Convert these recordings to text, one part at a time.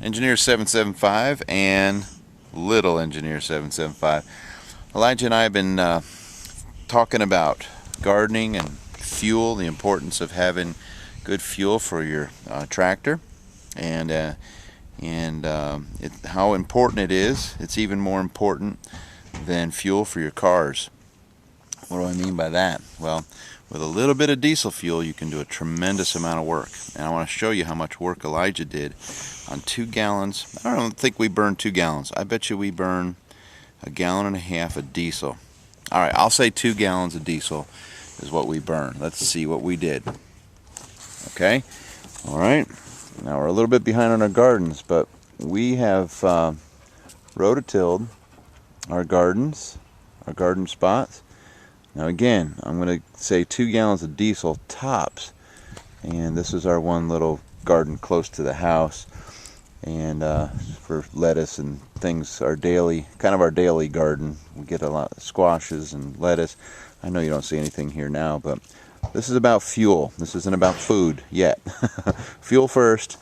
Engineer 775 and Little Engineer 775. Elijah and I have been talking about gardening and fuel, the importance of having good fuel for your tractor, and how important it is. It's even more important than fuel for your cars. What do I mean by that? Well, with a little bit of diesel fuel, you can do a tremendous amount of work. And I want to show you how much work Elijah did on 2 gallons. I don't think we burned 2 gallons. I bet you we burn 1.5 gallons of diesel. All right, I'll say 2 gallons of diesel is what we burn. Let's see what we did. Okay, all right. Now we're a little bit behind on our gardens, but we have rototilled our gardens, our garden spots. Now again, I'm going to say 2 gallons of diesel tops, and this is our one little garden close to the house, and for lettuce and things, our daily garden. We get a lot of squashes and lettuce. I know you don't see anything here now, but this is about fuel. This isn't about food yet. Fuel first,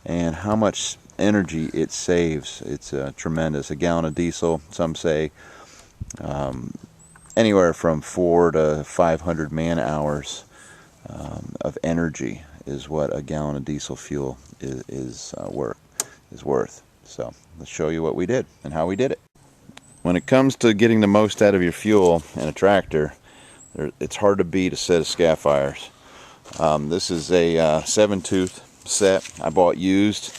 and how much energy it saves. It's tremendous. 1 gallon of diesel, some say, anywhere from 400 to 500 man hours of energy is what 1 gallon of diesel fuel is worth. So let's show you what we did and how we did it. When it comes to getting the most out of your fuel in a tractor, it's hard to beat a set of Scapfires. This is a 7-tooth set I bought used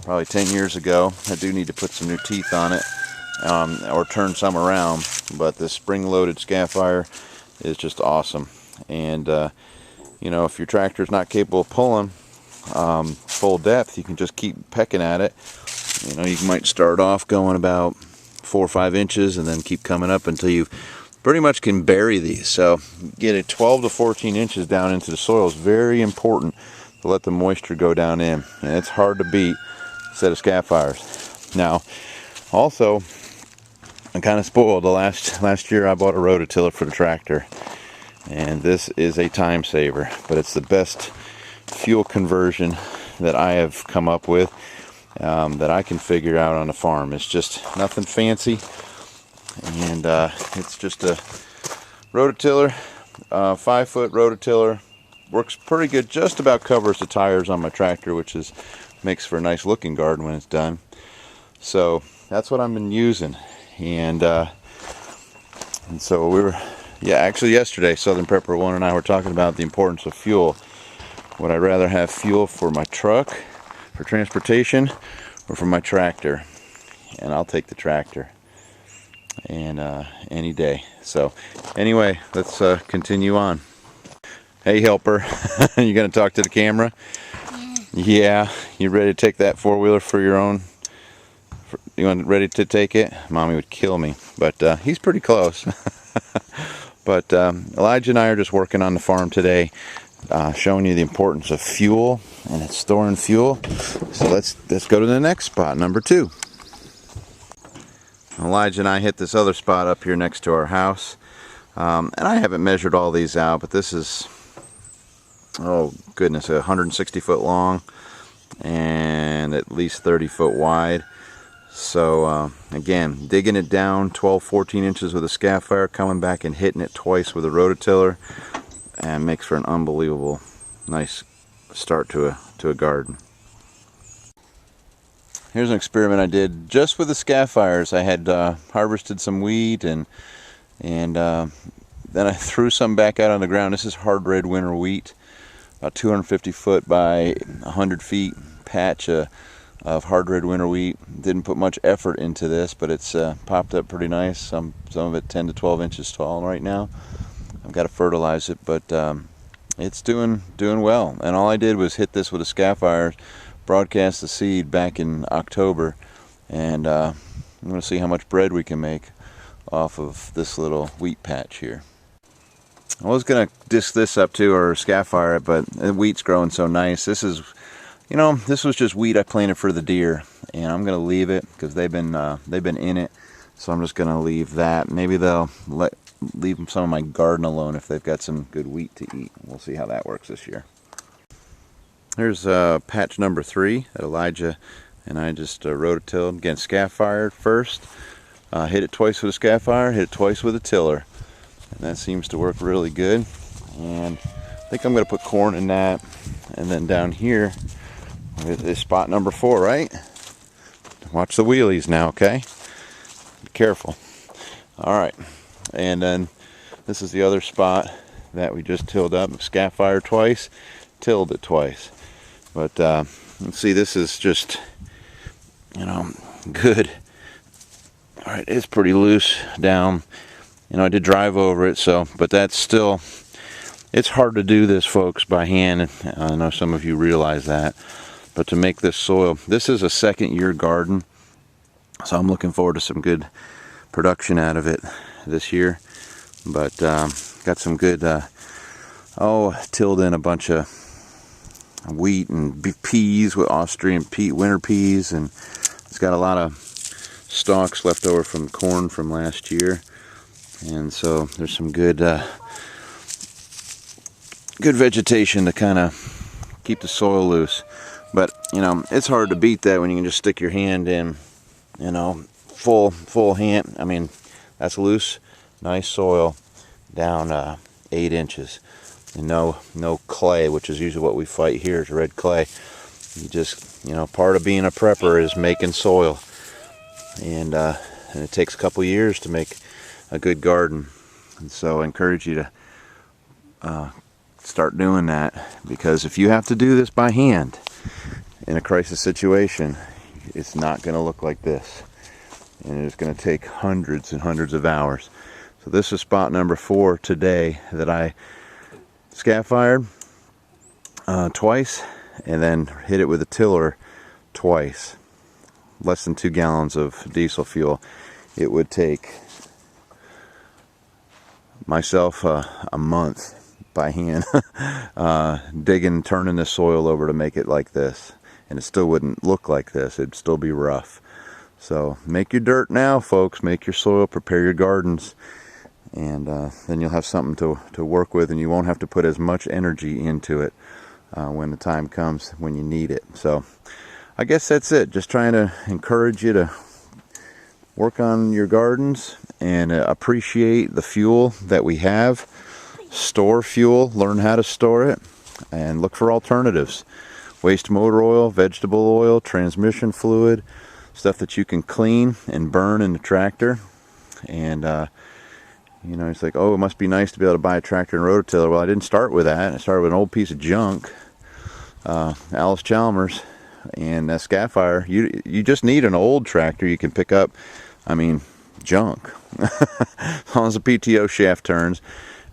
probably 10 years ago. I do need to put some new teeth on it, or turn some around, but this spring-loaded Scapfire is just awesome. And you know, if your tractor is not capable of pulling full depth, you can just keep pecking at it. You know, you might start off going about 4 or 5 inches and then keep coming up until you pretty much can bury these. So get it 12 to 14 inches down into the soil is very important to let the moisture go down in, and it's hard to beat a set of Scapfires. Now also, I'm kind of spoiled. The last year I bought a rototiller for the tractor, and this is a time saver, but it's the best fuel conversion that I have come up with, that I can figure out on a farm. It's just nothing fancy, and it's just a rototiller, 5-foot rototiller. Works pretty good, just about covers the tires on my tractor, which makes for a nice looking garden when it's done. So that's what I've been using, and so we were, actually yesterday, Southern Prepper 1 and I were talking about the importance of fuel. Would I rather have fuel for my truck, for transportation, or for my tractor? And I'll take the tractor, and any day. So anyway, let's continue on. Hey helper, you gonna talk to the camera? Yeah, you ready to take that 4-wheeler for your own? You ready to take it? Mommy would kill me, but he's pretty close. But Elijah and I are just working on the farm today, showing you the importance of fuel and it's storing fuel. So let's go to the next spot, number 2. Elijah and I hit this other spot up here next to our house, and I haven't measured all these out, but this is, oh goodness, 160 foot long and at least 30 foot wide. So again, digging it down 12-14 inches with a Scapfire, coming back and hitting it twice with a rototiller, and makes for an unbelievable nice start to a garden. Here's an experiment I did just with the Scapfires. I had harvested some wheat, and then I threw some back out on the ground. This is hard red winter wheat, about 250 foot by 100 feet patch of hard red winter wheat. Didn't put much effort into this, but it's popped up pretty nice. Some of it 10 to 12 inches tall right now. I've got to fertilize it, but it's doing well. And all I did was hit this with a Scapfire, broadcast the seed back in October, and I'm going to see how much bread we can make off of this little wheat patch here. I was going to disc this up too, or Scapfire it, but the wheat's growing so nice. This is, you know, this was just wheat I planted for the deer, and I'm going to leave it because they've been in it. So I'm just going to leave that. Maybe they'll leave some of my garden alone if they've got some good wheat to eat. We'll see how that works this year. Here's patch number 3 that Elijah and I just rototilled. Again, scaff fired first, hit it twice with a scaff fire, hit it twice with a tiller, and that seems to work really good. And I think I'm going to put corn in that, and then down here is spot number 4, right? Watch the wheelies now, okay? Be careful. Alright, and then this is the other spot that we just tilled up. Scaff fire twice, tilled it twice. But let's see, this is just, you know, good. Alright, it's pretty loose down. You know, I did drive over it, so, but that's still, it's hard to do this, folks, by hand. I know some of you realize that. But to make this soil, this is a second-year garden, so I'm looking forward to some good production out of it this year. But got some good, tilled in a bunch of wheat and peas with Austrian winter peas, and it's got a lot of stalks left over from corn from last year. And so there's some good good vegetation to kind of keep the soil loose. But, you know, it's hard to beat that when you can just stick your hand in, you know, full hand. I mean, that's loose, nice soil down 8 inches. And no clay, which is usually what we fight here, is red clay. You just, you know, part of being a prepper is making soil. And it takes a couple years to make a good garden. And so I encourage you to start doing that, because if you have to do this by hand in a crisis situation, it's not going to look like this, and it's going to take hundreds and hundreds of hours. So this is spot number 4 today that I scaff fired twice, and then hit it with a tiller twice. Less than 2 gallons of diesel fuel. It would take myself a month by hand digging, turning the soil over to make it like this, and it still wouldn't look like this. It'd still be rough. So make your dirt now, folks. Make your soil, prepare your gardens, and then you'll have something to work with, and you won't have to put as much energy into it when the time comes when you need it. So I guess that's it. Just trying to encourage you to work on your gardens and appreciate the fuel that we have. Store fuel, learn how to store it, and look for alternatives. Waste motor oil, vegetable oil, transmission fluid, stuff that you can clean and burn in the tractor. And you know, it's like, oh, it must be nice to be able to buy a tractor and rototiller. Well, I didn't start with that. I started with an old piece of junk, Allis-Chalmers, and a scaff fire. You just need an old tractor you can pick up. I mean, junk. As long as the PTO shaft turns,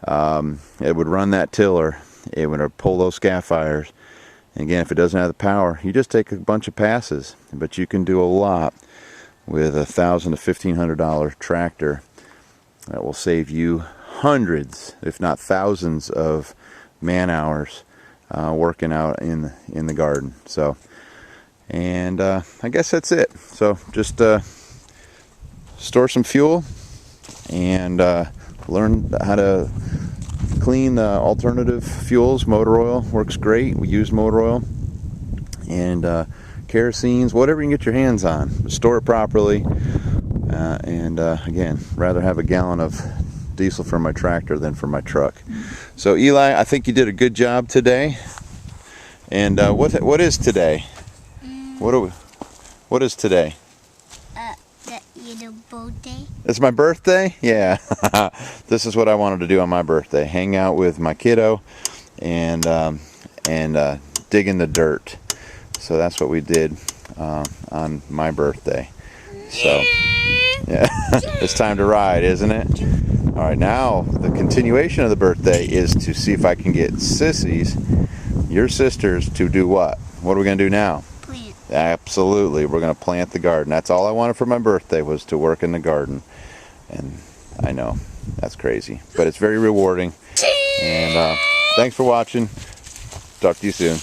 it would run that tiller. It would pull those scaff fires. And again, if it doesn't have the power, you just take a bunch of passes. But you can do a lot with a $1,000 to $1,500 tractor that will save you hundreds, if not thousands, of man hours working out in the garden. So, and I guess that's it. So just store some fuel and learn how to clean alternative fuels. Motor oil works great. We use motor oil, and kerosenes, whatever you can get your hands on. Store it properly, and again, rather have a gallon of diesel for my tractor than for my truck. So Eli, I think you did a good job today. And what is today? What is today? Your birthday? It's my birthday? Yeah. This is what I wanted to do on my birthday. Hang out with my kiddo and dig in the dirt. So that's what we did on my birthday. So yeah, it's time to ride, isn't it? All right, now the continuation of the birthday is to see if I can get Sissy's, your sisters, to do what? What are we going to do now? Plant. Absolutely. We're going to plant the garden. That's all I wanted for my birthday, was to work in the garden. And I know, that's crazy. But it's very rewarding. And thanks for watching. Talk to you soon.